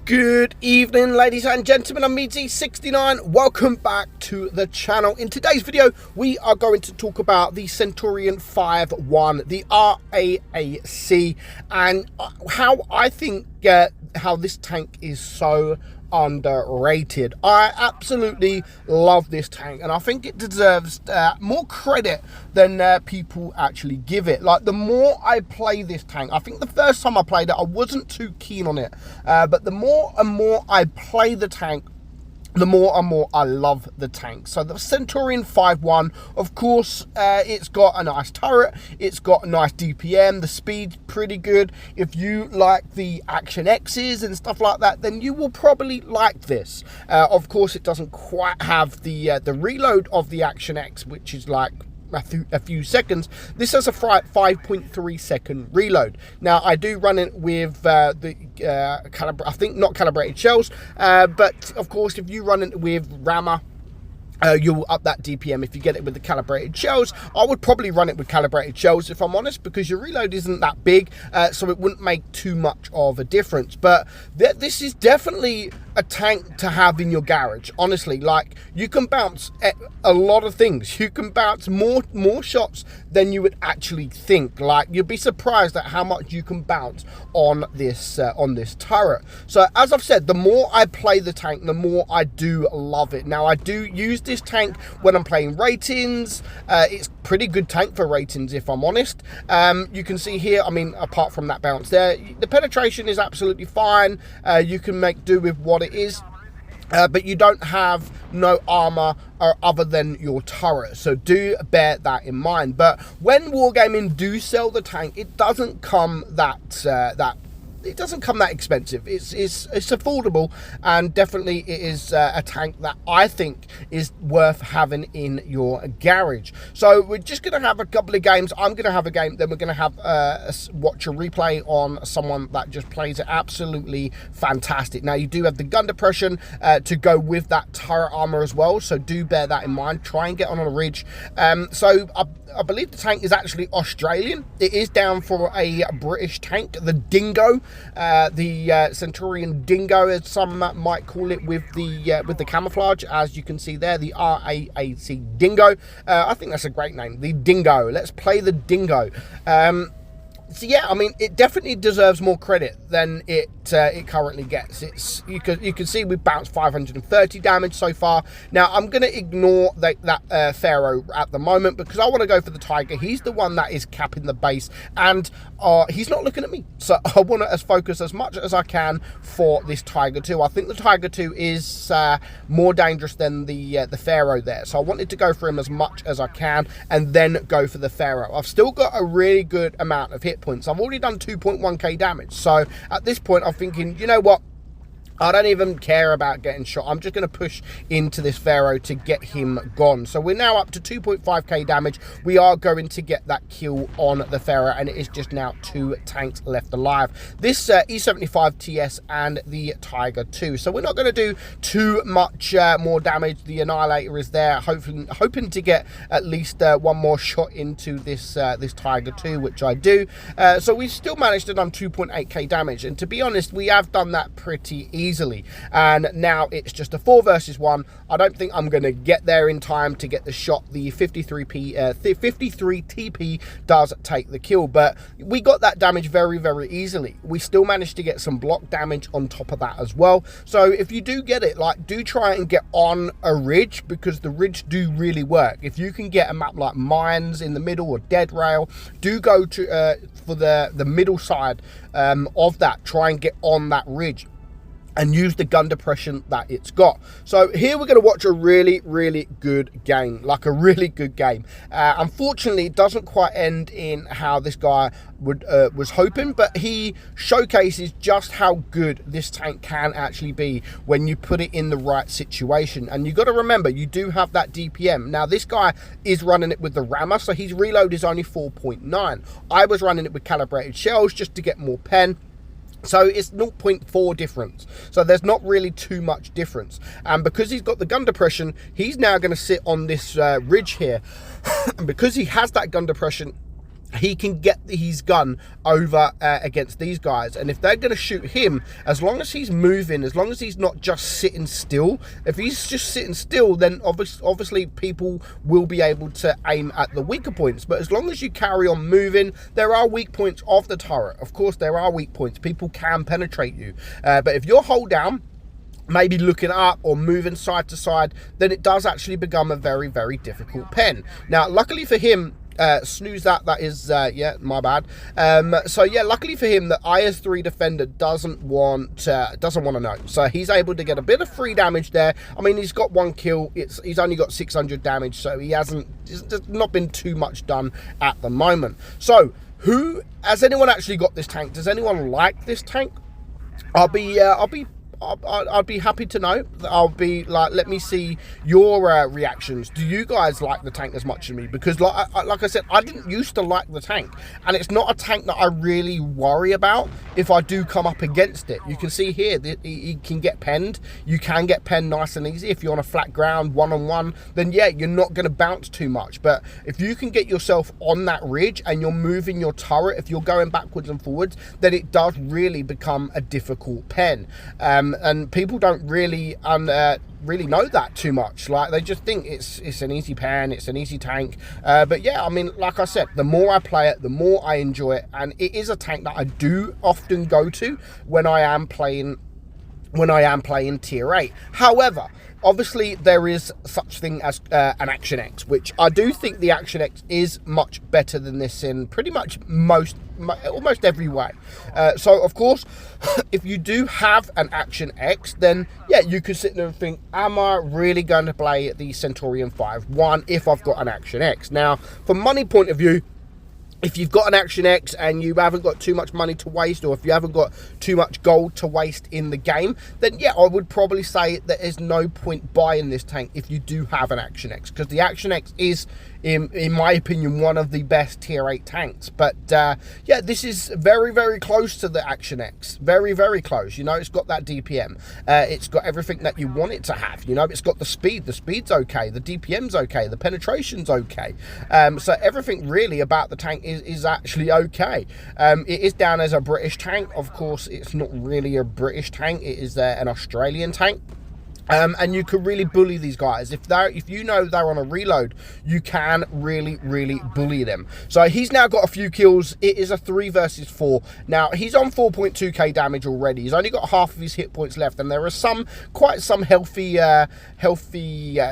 Good evening, ladies and gentlemen. I'm meadsyreplays. Welcome back to the channel. In today's video, we are going to talk about the Centurion 5-1, the RAAC, and how I think how this tank is so underrated. I absolutely love this tank, and I think it deserves more credit than people actually give it. Like, the more I play this tank, I think the first time I played it I wasn't too keen on it, but the more and more I play the tank, the more and more I love the tank. So the Centurion 5-1, of course, it's got a nice turret, it's got a nice DPM, the speed's pretty good. If you like the Action X's and stuff like that, then you will probably like this. Of course, it doesn't quite have the reload of the Action X, which is like a few seconds. This has a 5.3 second reload. Now, I do run it with I think not calibrated shells, but of course, if you run it with rammer, you'll up that DPM if you get it with the calibrated shells. I would probably run it with calibrated shells, if I'm honest, because your reload isn't that big, so it wouldn't make too much of a difference. But this is definitely a tank to have in your garage, honestly. Like, you can bounce a lot of things. You can bounce more shots than you would actually think. Like, you'd be surprised at how much you can bounce on this turret. So as I've said, the more I play the tank, the more I do love it. Now, I do use this tank when I'm playing ratings. It's pretty good tank for ratings, if I'm honest. You can see here, I mean, apart from that bounce there, the penetration is absolutely fine. You can make do with what it is, but you don't have no armor other than your turret, so do bear that in mind. But when Wargaming do sell the tank, it doesn't come that expensive. It's affordable, and definitely it is a tank that I think is worth having in your garage. So we're just going to have a couple of games. I'm going to have a game, then we're going to have watch a replay on someone that just plays it absolutely fantastic. Now, you do have the gun depression to go with that turret armor as well, so do bear that in mind. Try and get on a ridge. So I believe the tank is actually Australian. It is down for a British tank, the Dingo, the Centurion Dingo, as some might call it, with the camouflage, as you can see there, the RAAC Dingo. I think that's a great name, the Dingo. Let's play the Dingo. So yeah, I mean, it definitely deserves more credit than it currently gets. You can see we've bounced 530 damage so far. Now, I'm going to ignore that Pharaoh at the moment, because I want to go for the Tiger. He's the one that is capping the base, and he's not looking at me. So I want to focus as much as I can for this Tiger 2. I think the Tiger 2 is more dangerous than the Pharaoh there. So I wanted to go for him as much as I can, and then go for the Pharaoh. I've still got a really good amount of hit points. I've already done 2.1k damage. So at this point, I'm thinking, you know what? I don't even care about getting shot. I'm just going to push into this Pharaoh to get him gone. So we're now up to 2.5k damage. We are going to get that kill on the Pharaoh, and it is just now 2 tanks left alive. This E75 TS and the Tiger 2. So we're not going to do too much more damage. The Annihilator is there, hoping to get at least one more shot into this this Tiger 2, which I do. So we've still managed to done 2.8k damage, and to be honest, we have done that pretty easily. And now it's just a 4 versus 1. I don't think I'm going to get there in time to get the shot. The 53 TP does take the kill, but we got that damage very, very easily. We still managed to get some block damage on top of that as well. So if you do get it, like, do try and get on a ridge, because the ridge do really work. If you can get a map like Mines in the middle, or Dead Rail, do go to for the middle side of that. Try and get on that ridge and use the gun depression that it's got. So here we're going to watch a really, really good game, like a really good game. Unfortunately, it doesn't quite end in how this guy was hoping, but he showcases just how good this tank can actually be when you put it in the right situation. And you got to remember, you do have that DPM. Now, this guy is running it with the rammer, so his reload is only 4.9. I was running it with calibrated shells just to get more pen. So it's 0.4 difference. So there's not really too much difference. And because he's got the gun depression, he's now going to sit on this ridge here. And because he has that gun depression, he can get his gun over against these guys, and if they're going to shoot him, as long as he's moving, as long as he's not just sitting still, if he's just sitting still, then obviously people will be able to aim at the weaker points. But as long as you carry on moving, there are weak points of the turret. Of course there are weak points, people can penetrate you, but if you're hold down, maybe looking up or moving side to side, then it does actually become a very, very difficult pen. Now luckily for him, snooze that is yeah, my bad. So yeah, luckily for him, the IS-3 defender doesn't want to know, so he's able to get a bit of free damage there. I mean, he's got 1 kill, he's only got 600 damage, so there's not been too much done at the moment. So who has anyone actually got this tank? Does anyone like this tank? I'd be happy to know. I'll be like, let me see your reactions. Do you guys like the tank as much as me? Because like I said, I didn't used to like the tank, and it's not a tank that I really worry about if I do come up against it. You can see here that he can get penned. You can get penned nice and easy if you're on a flat ground one-on-one. Then yeah, you're not going to bounce too much. But if you can get yourself on that ridge and you're moving your turret, if you're going backwards and forwards, then it does really become a difficult pen. And people don't really know that too much. Like, they just think it's an easy pen, it's an easy tank. But yeah, I mean, like I said, the more I play it, the more I enjoy it, and it is a tank that I do often go to when I am playing tier 8. However, obviously there is such thing as an Action X, which I do think the Action X is much better than this in pretty much almost every way. So of course, if you do have an Action X, then yeah, you could sit there and think, am I really going to play the Centurion 5-1 if I've got an Action X? Now, from money point of view, if you've got an Action X and you haven't got too much money to waste, or if you haven't got too much gold to waste in the game, then yeah, I would probably say that there's no point buying this tank if you do have an Action X, because the Action X is, in my opinion, one of the best tier 8 tanks. But yeah, this is very, very close to the Action X. Very, very close. You know, it's got that DPM. It's got everything that you want it to have. You know, it's got the speed. The speed's okay. The DPM's okay. The penetration's okay. So everything really about the tank is actually okay. It is down as a British tank. Of course, it's not really a British tank. It is an Australian tank. And you can really bully these guys. If you know they're on a reload, you can really, really bully them. So he's now got a few kills. It is a 3 versus 4. Now, he's on 4.2k damage already. He's only got half of his hit points left, and there are quite some healthy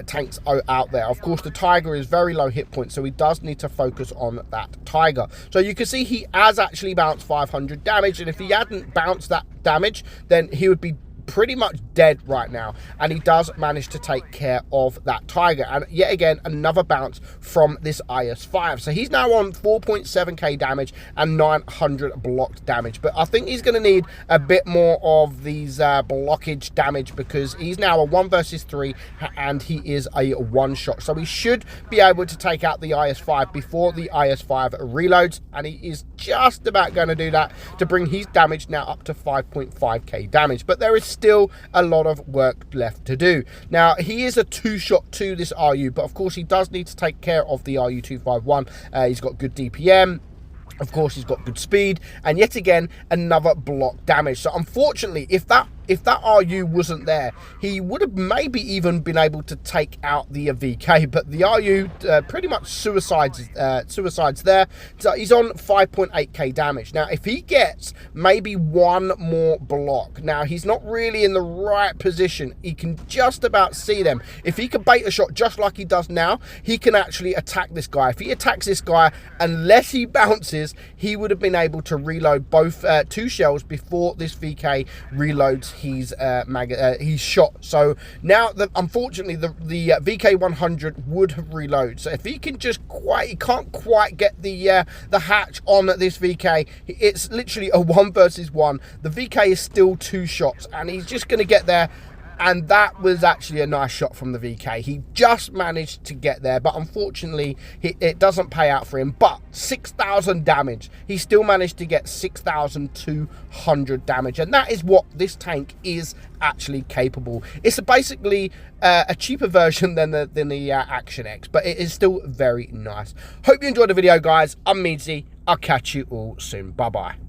tanks out there. Of course, the Tiger is very low hit points, so he does need to focus on that Tiger. So you can see he has actually bounced 500 damage, and if he hadn't bounced that damage, then he would be pretty much dead right now, and he does manage to take care of that Tiger. And yet again, another bounce from this IS-5. So he's now on 4.7k damage and 900 blocked damage, but I think he's going to need a bit more of these blockage damage, because he's now a 1 versus 3 and he is a one-shot. So he should be able to take out the IS-5 before the IS-5 reloads, and he is just about going to do that to bring his damage now up to 5.5k damage. But there is still a lot of work left to do. Now, he is a 2-shot to this RU, but of course he does need to take care of the RU-251. He's got good DPM. Of course, he's got good speed, and yet again, another block damage. So unfortunately, if that RU wasn't there, he would have maybe even been able to take out the VK, but the RU pretty much suicides there. So he's on 5.8k damage. Now, if he gets maybe one more block, now he's not really in the right position. He can just about see them. If he can bait a shot just like he does now, he can actually attack this guy. If he attacks this guy, unless he bounces, he would have been able to reload both 2 shells before this VK reloads his shot. So now, unfortunately, the VK100 would have reloaded. So if he can he can't quite get the hatch on this VK. It's literally a 1 versus 1. The VK is still 2 shots, and he's just going to get there. And that was actually a nice shot from the VK. He just managed to get there, but unfortunately, it doesn't pay out for him. But 6,000 damage. He still managed to get 6,200 damage. And that is what this tank is actually capable. It's basically a cheaper version than the Action X, but it is still very nice. Hope you enjoyed the video, guys. I'm Meadsy. I'll catch you all soon. Bye-bye.